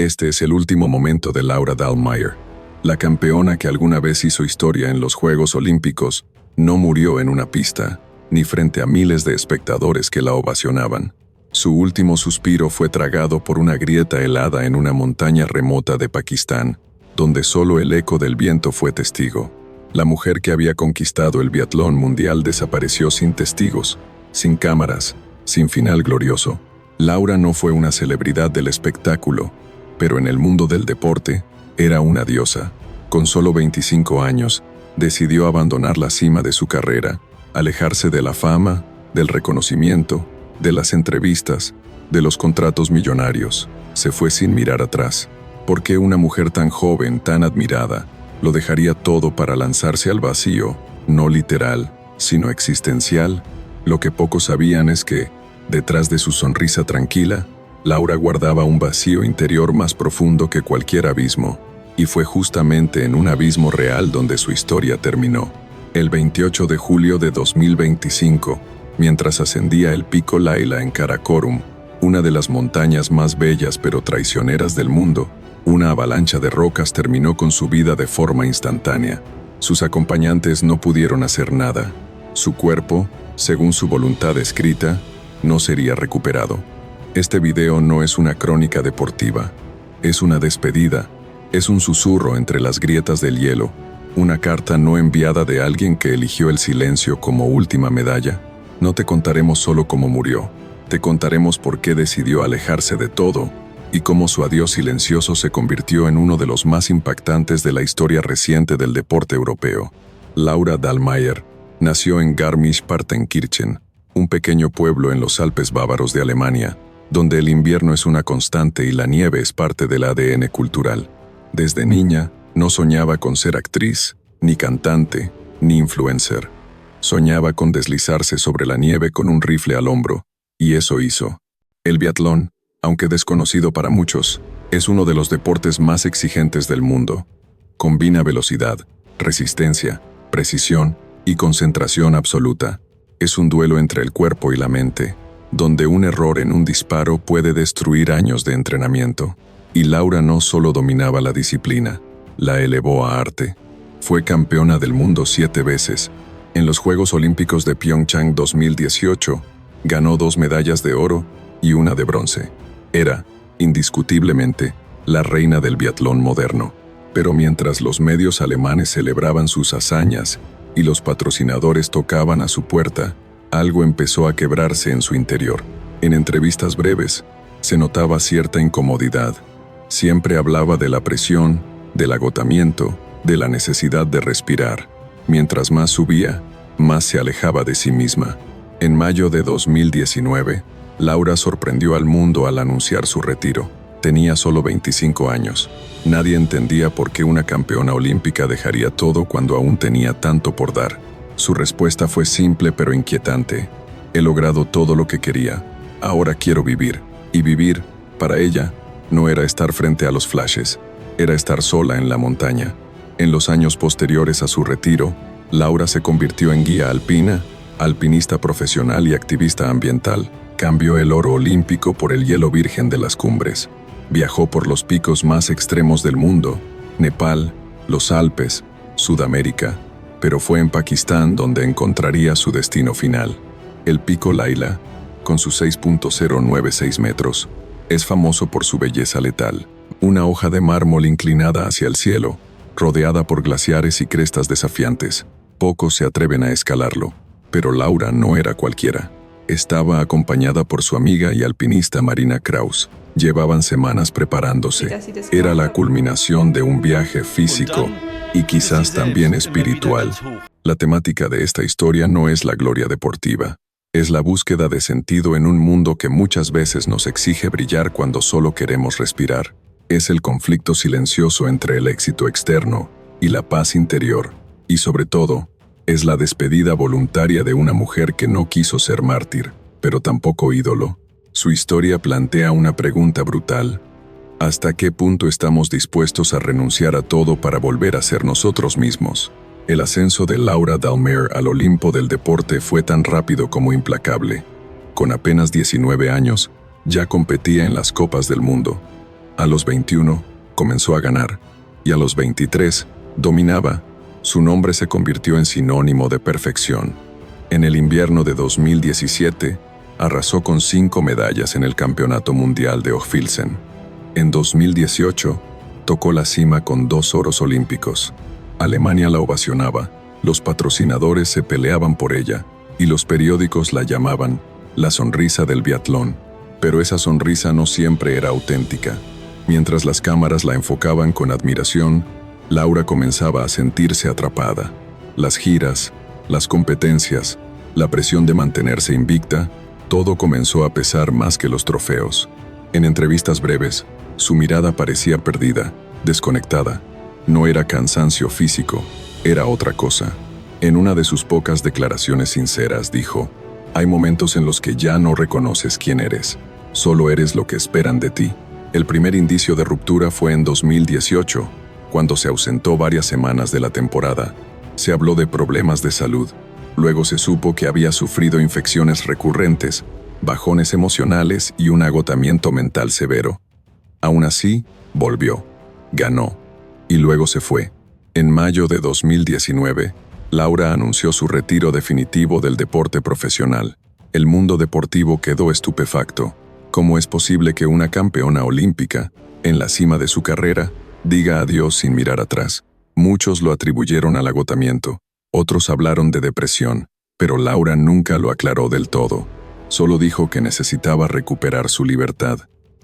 Este es el último momento de Laura Dahlmeier. La campeona que alguna vez hizo historia en los Juegos Olímpicos no murió en una pista, ni frente a miles de espectadores que la ovacionaban. Su último suspiro fue tragado por una grieta helada en una montaña remota de Pakistán, donde solo el eco del viento fue testigo. La mujer que había conquistado el biatlón mundial desapareció sin testigos, sin cámaras, sin final glorioso. Laura no fue una celebridad del espectáculo, pero en el mundo del deporte era una diosa. Con solo 25 años, decidió abandonar la cima de su carrera, alejarse de la fama, del reconocimiento, de las entrevistas, de los contratos millonarios. Se fue sin mirar atrás. ¿Por qué una mujer tan joven, tan admirada, lo dejaría todo para lanzarse al vacío, no literal, sino existencial? Lo que pocos sabían es que, detrás de su sonrisa tranquila, Laura guardaba un vacío interior más profundo que cualquier abismo, y fue justamente en un abismo real donde su historia terminó. El 28 de julio de 2025, mientras ascendía el Pico Laila en Karakorum, una de las montañas más bellas pero traicioneras del mundo, una avalancha de rocas terminó con su vida de forma instantánea. Sus acompañantes no pudieron hacer nada. Su cuerpo, según su voluntad escrita, no sería recuperado. Este video no es una crónica deportiva, es una despedida, es un susurro entre las grietas del hielo, una carta no enviada de alguien que eligió el silencio como última medalla. No te contaremos solo cómo murió, te contaremos por qué decidió alejarse de todo y cómo su adiós silencioso se convirtió en uno de los más impactantes de la historia reciente del deporte europeo. Laura Dahlmeier nació en Garmisch-Partenkirchen, un pequeño pueblo en los Alpes bávaros de Alemania, donde el invierno es una constante y la nieve es parte del ADN cultural. Desde niña, no soñaba con ser actriz, ni cantante, ni influencer. Soñaba con deslizarse sobre la nieve con un rifle al hombro, y eso hizo. El biatlón, aunque desconocido para muchos, es uno de los deportes más exigentes del mundo. Combina velocidad, resistencia, precisión y concentración absoluta. Es un duelo entre el cuerpo y la mente, donde un error en un disparo puede destruir años de entrenamiento. Y Laura no solo dominaba la disciplina, la elevó a arte. Fue campeona del mundo 7 veces. En los Juegos Olímpicos de Pyeongchang 2018, ganó 2 medallas de oro y 1 de bronce. Era, indiscutiblemente, la reina del biatlón moderno. Pero mientras los medios alemanes celebraban sus hazañas y los patrocinadores tocaban a su puerta, algo empezó a quebrarse en su interior. En entrevistas breves, se notaba cierta incomodidad. Siempre hablaba de la presión, del agotamiento, de la necesidad de respirar. Mientras más subía, más se alejaba de sí misma. En mayo de 2019, Laura sorprendió al mundo al anunciar su retiro. Tenía solo 25 años. Nadie entendía por qué una campeona olímpica dejaría todo cuando aún tenía tanto por dar. Su respuesta fue simple pero inquietante. He logrado todo lo que quería. Ahora quiero vivir. Y vivir, para ella, no era estar frente a los flashes. Era estar sola en la montaña. En los años posteriores a su retiro, Laura se convirtió en guía alpina, alpinista profesional y activista ambiental. Cambió el oro olímpico por el hielo virgen de las cumbres. Viajó por los picos más extremos del mundo, Nepal, los Alpes, Sudamérica, pero fue en Pakistán donde encontraría su destino final. El Pico Laila, con sus 6.096 metros, es famoso por su belleza letal. Una hoja de mármol inclinada hacia el cielo, rodeada por glaciares y crestas desafiantes. Pocos se atreven a escalarlo, pero Laura no era cualquiera. Estaba acompañada por su amiga y alpinista Marina Kraus. Llevaban semanas preparándose. Era la culminación de un viaje físico y quizás también espiritual. La temática de esta historia no es la gloria deportiva. Es la búsqueda de sentido en un mundo que muchas veces nos exige brillar cuando solo queremos respirar. Es el conflicto silencioso entre el éxito externo y la paz interior. Y sobre todo, es la despedida voluntaria de una mujer que no quiso ser mártir, pero tampoco ídolo. Su historia plantea una pregunta brutal. ¿Hasta qué punto estamos dispuestos a renunciar a todo para volver a ser nosotros mismos? El ascenso de Laura Dahlmeier al Olimpo del deporte fue tan rápido como implacable. Con apenas 19 años, ya competía en las Copas del Mundo. A los 21, comenzó a ganar, y a los 23, dominaba. Su nombre se convirtió en sinónimo de perfección. En el invierno de 2017, arrasó con 5 medallas en el Campeonato Mundial de Hochfilzen. En 2018, tocó la cima con 2 oros olímpicos. Alemania la ovacionaba, los patrocinadores se peleaban por ella, y los periódicos la llamaban la sonrisa del biatlón. Pero esa sonrisa no siempre era auténtica. Mientras las cámaras la enfocaban con admiración, Laura comenzaba a sentirse atrapada. Las giras, las competencias, la presión de mantenerse invicta, todo comenzó a pesar más que los trofeos. En entrevistas breves, su mirada parecía perdida, desconectada. No era cansancio físico, era otra cosa. En una de sus pocas declaraciones sinceras dijo: «Hay momentos en los que ya no reconoces quién eres, solo eres lo que esperan de ti». El primer indicio de ruptura fue en 2018, cuando se ausentó varias semanas de la temporada. Se habló de problemas de salud. Luego se supo que había sufrido infecciones recurrentes, bajones emocionales y un agotamiento mental severo. Aún así, volvió, ganó, y luego se fue. En mayo de 2019, Laura anunció su retiro definitivo del deporte profesional. El mundo deportivo quedó estupefacto. ¿Cómo es posible que una campeona olímpica, en la cima de su carrera, diga adiós sin mirar atrás? Muchos lo atribuyeron al agotamiento, otros hablaron de depresión, pero Laura nunca lo aclaró del todo. Solo dijo que necesitaba recuperar su libertad.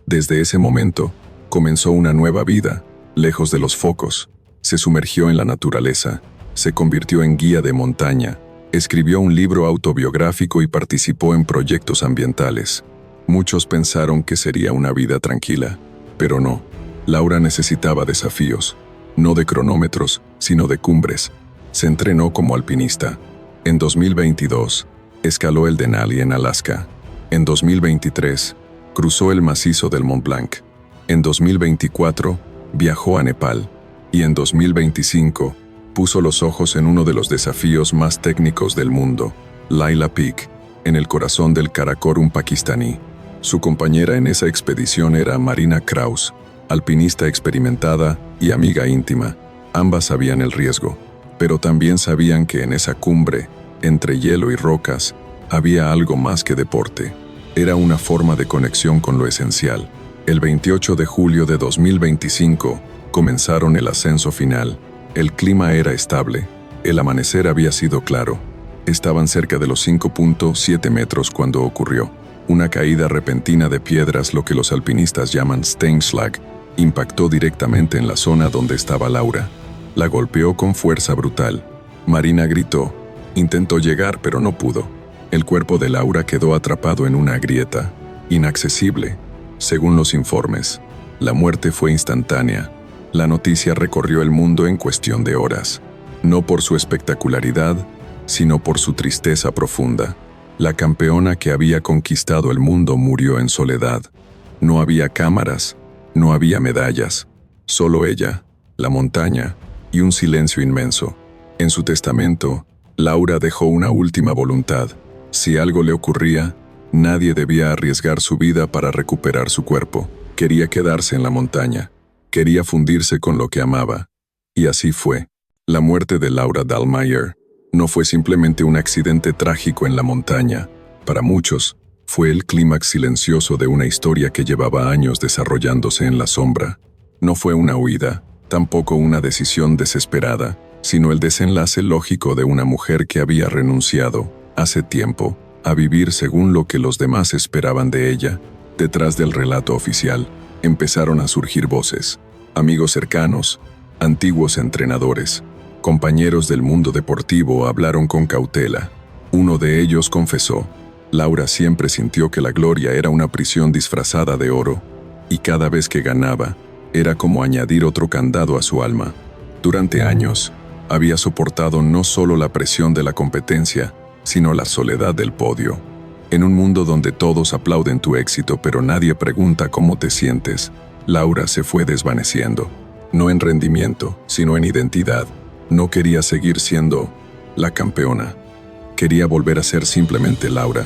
Desde ese momento, comenzó una nueva vida, lejos de los focos. Se sumergió en la naturaleza, se convirtió en guía de montaña, escribió un libro autobiográfico y participó en proyectos ambientales. Muchos pensaron que sería una vida tranquila, pero no. Laura necesitaba desafíos, no de cronómetros, sino de cumbres. Se entrenó como alpinista. En 2022, escaló el Denali en Alaska. En 2023, cruzó el macizo del Mont Blanc. En 2024, viajó a Nepal. Y en 2025, puso los ojos en uno de los desafíos más técnicos del mundo, Laila Peak, en el corazón del Karakorum pakistaní. Su compañera en esa expedición era Marina Kraus, alpinista experimentada y amiga íntima. Ambas sabían el riesgo, pero también sabían que en esa cumbre, entre hielo y rocas, había algo más que deporte. Era una forma de conexión con lo esencial. El 28 de julio de 2025, comenzaron el ascenso final. El clima era estable, el amanecer había sido claro. Estaban cerca de los 5.7 metros cuando ocurrió. Una caída repentina de piedras, lo que los alpinistas llaman Steinschlag, impactó directamente en la zona donde estaba Laura. La golpeó con fuerza brutal. Marina gritó. Intentó llegar, pero no pudo. El cuerpo de Laura quedó atrapado en una grieta, inaccesible. Según los informes, la muerte fue instantánea. La noticia recorrió el mundo en cuestión de horas, no por su espectacularidad, sino por su tristeza profunda. La campeona que había conquistado el mundo murió en soledad. No había cámaras, no había medallas, solo ella, la montaña y un silencio inmenso. En su testamento, Laura dejó una última voluntad. Si algo le ocurría, nadie debía arriesgar su vida para recuperar su cuerpo. Quería quedarse en la montaña, quería fundirse con lo que amaba. Y así fue. La muerte de Laura Dahlmeier no fue simplemente un accidente trágico en la montaña. Para muchos, fue el clímax silencioso de una historia que llevaba años desarrollándose en la sombra. No fue una huida, tampoco una decisión desesperada, sino el desenlace lógico de una mujer que había renunciado, hace tiempo, a vivir según lo que los demás esperaban de ella. Detrás del relato oficial, empezaron a surgir voces, amigos cercanos, antiguos entrenadores, compañeros del mundo deportivo hablaron con cautela. Uno de ellos confesó: Laura siempre sintió que la gloria era una prisión disfrazada de oro, y cada vez que ganaba, era como añadir otro candado a su alma. Durante años, había soportado no solo la presión de la competencia, sino la soledad del podio. En un mundo donde todos aplauden tu éxito pero nadie pregunta cómo te sientes, Laura se fue desvaneciendo. No en rendimiento, sino en identidad. No quería seguir siendo la campeona. Quería volver a ser simplemente Laura.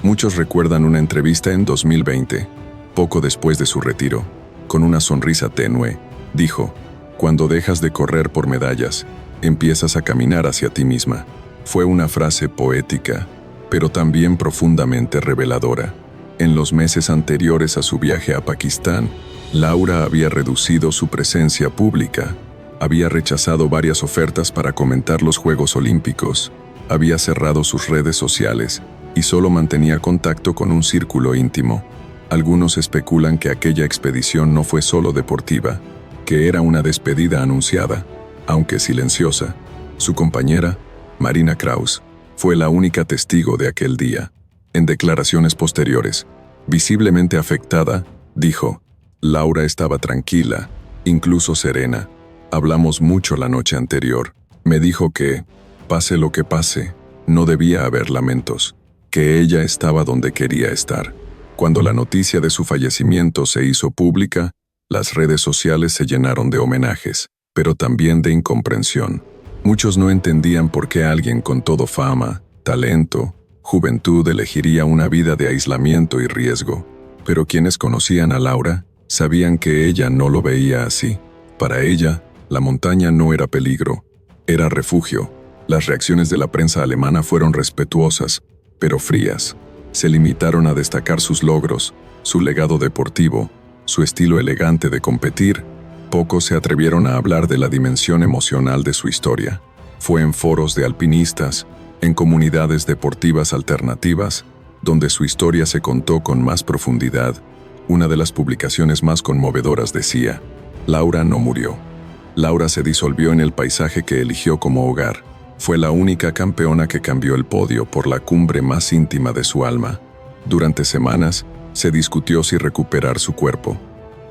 Muchos recuerdan una entrevista en 2020, poco después de su retiro. Con una sonrisa tenue, dijo: «Cuando dejas de correr por medallas, empiezas a caminar hacia ti misma». Fue una frase poética, pero también profundamente reveladora. En los meses anteriores a su viaje a Pakistán, Laura había reducido su presencia pública, había rechazado varias ofertas para comentar los Juegos Olímpicos, había cerrado sus redes sociales y solo mantenía contacto con un círculo íntimo. Algunos especulan que aquella expedición no fue solo deportiva, que era una despedida anunciada, aunque silenciosa. Su compañera, Marina Kraus, fue la única testigo de aquel día. En declaraciones posteriores, visiblemente afectada, dijo: «Laura estaba tranquila, incluso serena. Hablamos mucho la noche anterior. Me dijo que, pase lo que pase, no debía haber lamentos, que ella estaba donde quería estar». Cuando la noticia de su fallecimiento se hizo pública, las redes sociales se llenaron de homenajes, pero también de incomprensión. Muchos no entendían por qué alguien con todo fama, talento, juventud elegiría una vida de aislamiento y riesgo. Pero quienes conocían a Laura sabían que ella no lo veía así. Para ella, la montaña no era peligro, era refugio. Las reacciones de la prensa alemana fueron respetuosas, pero frías. Se limitaron a destacar sus logros, su legado deportivo, su estilo elegante de competir. Pocos se atrevieron a hablar de la dimensión emocional de su historia. Fue en foros de alpinistas, en comunidades deportivas alternativas, donde su historia se contó con más profundidad. Una de las publicaciones más conmovedoras decía: «Laura no murió. Laura se disolvió en el paisaje que eligió como hogar. Fue la única campeona que cambió el podio por la cumbre más íntima de su alma». Durante semanas, se discutió si recuperar su cuerpo.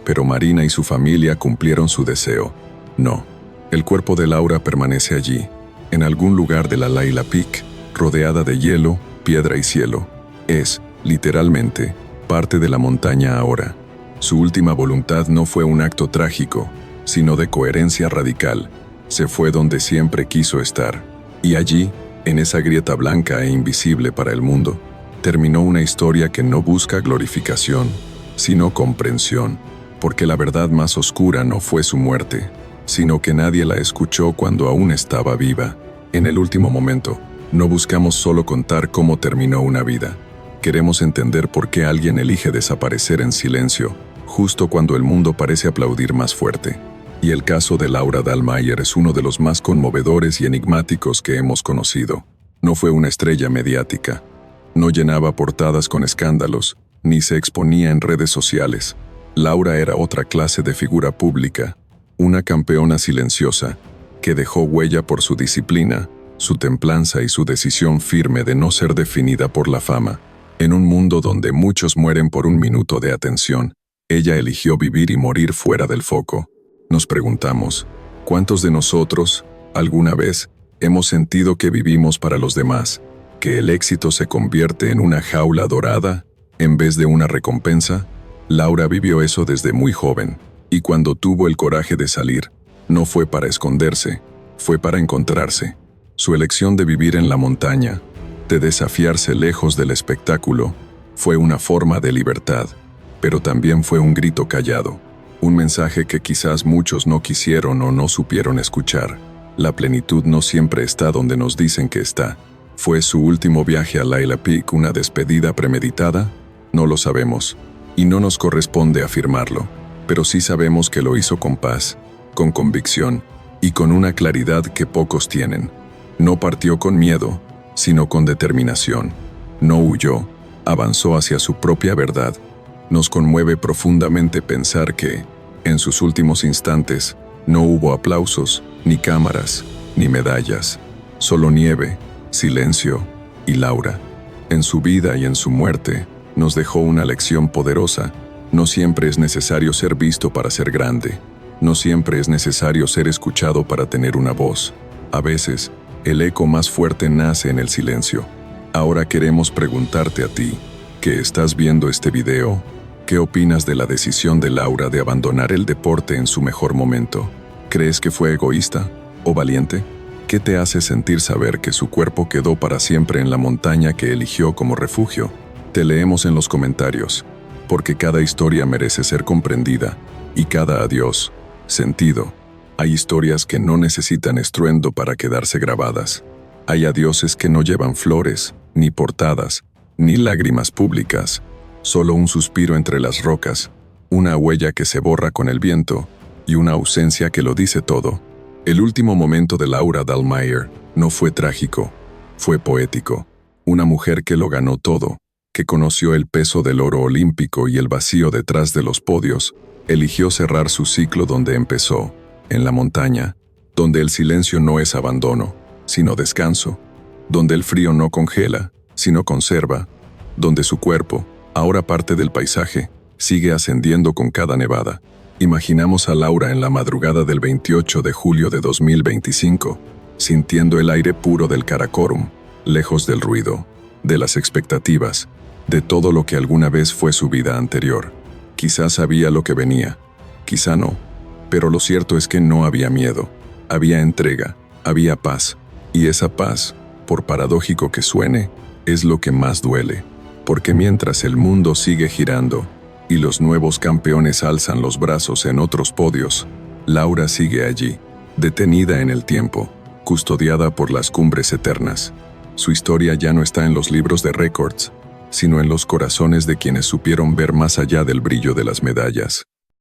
Pero Marina y su familia cumplieron su deseo. No, el cuerpo de Laura permanece allí, en algún lugar de la Laila Peak, rodeada de hielo, piedra y cielo. Es, literalmente, parte de la montaña ahora. Su última voluntad no fue un acto trágico, sino de coherencia radical. Se fue donde siempre quiso estar. Y allí, en esa grieta blanca e invisible para el mundo, terminó una historia que no busca glorificación, sino comprensión. Porque la verdad más oscura no fue su muerte, sino que nadie la escuchó cuando aún estaba viva. En el último momento, no buscamos solo contar cómo terminó una vida. Queremos entender por qué alguien elige desaparecer en silencio, justo cuando el mundo parece aplaudir más fuerte. Y el caso de Laura Dahlmeier es uno de los más conmovedores y enigmáticos que hemos conocido. No fue una estrella mediática. No llenaba portadas con escándalos, ni se exponía en redes sociales. Laura era otra clase de figura pública, una campeona silenciosa, que dejó huella por su disciplina, su templanza y su decisión firme de no ser definida por la fama. En un mundo donde muchos mueren por un minuto de atención, ella eligió vivir y morir fuera del foco. Nos preguntamos, ¿cuántos de nosotros, alguna vez, hemos sentido que vivimos para los demás, que el éxito se convierte en una jaula dorada, en vez de una recompensa? Laura vivió eso desde muy joven, y cuando tuvo el coraje de salir, no fue para esconderse, fue para encontrarse. Su elección de vivir en la montaña, de desafiarse lejos del espectáculo, fue una forma de libertad, pero también fue un grito callado, un mensaje que quizás muchos no quisieron o no supieron escuchar. La plenitud no siempre está donde nos dicen que está. ¿Fue su último viaje a Laila Peak una despedida premeditada? No lo sabemos. Y no nos corresponde afirmarlo, pero sí sabemos que lo hizo con paz, con convicción y con una claridad que pocos tienen. No partió con miedo, sino con determinación. No huyó, avanzó hacia su propia verdad. Nos conmueve profundamente pensar que, en sus últimos instantes, no hubo aplausos, ni cámaras, ni medallas, solo nieve, silencio y Laura. En su vida y en su muerte, nos dejó una lección poderosa. No siempre es necesario ser visto para ser grande. No siempre es necesario ser escuchado para tener una voz. A veces, el eco más fuerte nace en el silencio. Ahora queremos preguntarte a ti, que estás viendo este video, ¿qué opinas de la decisión de Laura de abandonar el deporte en su mejor momento? ¿Crees que fue egoísta o valiente? ¿Qué te hace sentir saber que su cuerpo quedó para siempre en la montaña que eligió como refugio? Te leemos en los comentarios, porque cada historia merece ser comprendida, Y cada adiós, sentido. Hay historias que no necesitan estruendo para quedarse grabadas. Hay adioses que no llevan flores, ni portadas, ni lágrimas públicas. Solo un suspiro entre las rocas, una huella que se borra con el viento y una ausencia que lo dice todo. El último momento de Laura Dahlmeier no fue trágico, fue poético. Una mujer que lo ganó todo, que conoció el peso del oro olímpico y el vacío detrás de los podios, eligió cerrar su ciclo donde empezó, en la montaña, donde el silencio no es abandono, sino descanso, donde el frío no congela, sino conserva, donde su cuerpo, ahora parte del paisaje, sigue ascendiendo con cada nevada. Imaginamos a Laura en la madrugada del 28 de julio de 2025, sintiendo el aire puro del Karakorum, lejos del ruido, de las expectativas, de todo lo que alguna vez fue su vida anterior. Quizás sabía lo que venía, quizá no, pero lo cierto es que no había miedo, había entrega, había paz, y esa paz, por paradójico que suene, es lo que más duele, porque mientras el mundo sigue girando y los nuevos campeones alzan los brazos en otros podios, Laura sigue allí, detenida en el tiempo, custodiada por las cumbres eternas. Su historia ya no está en los libros de récords, sino en los corazones de quienes supieron ver más allá del brillo de las medallas.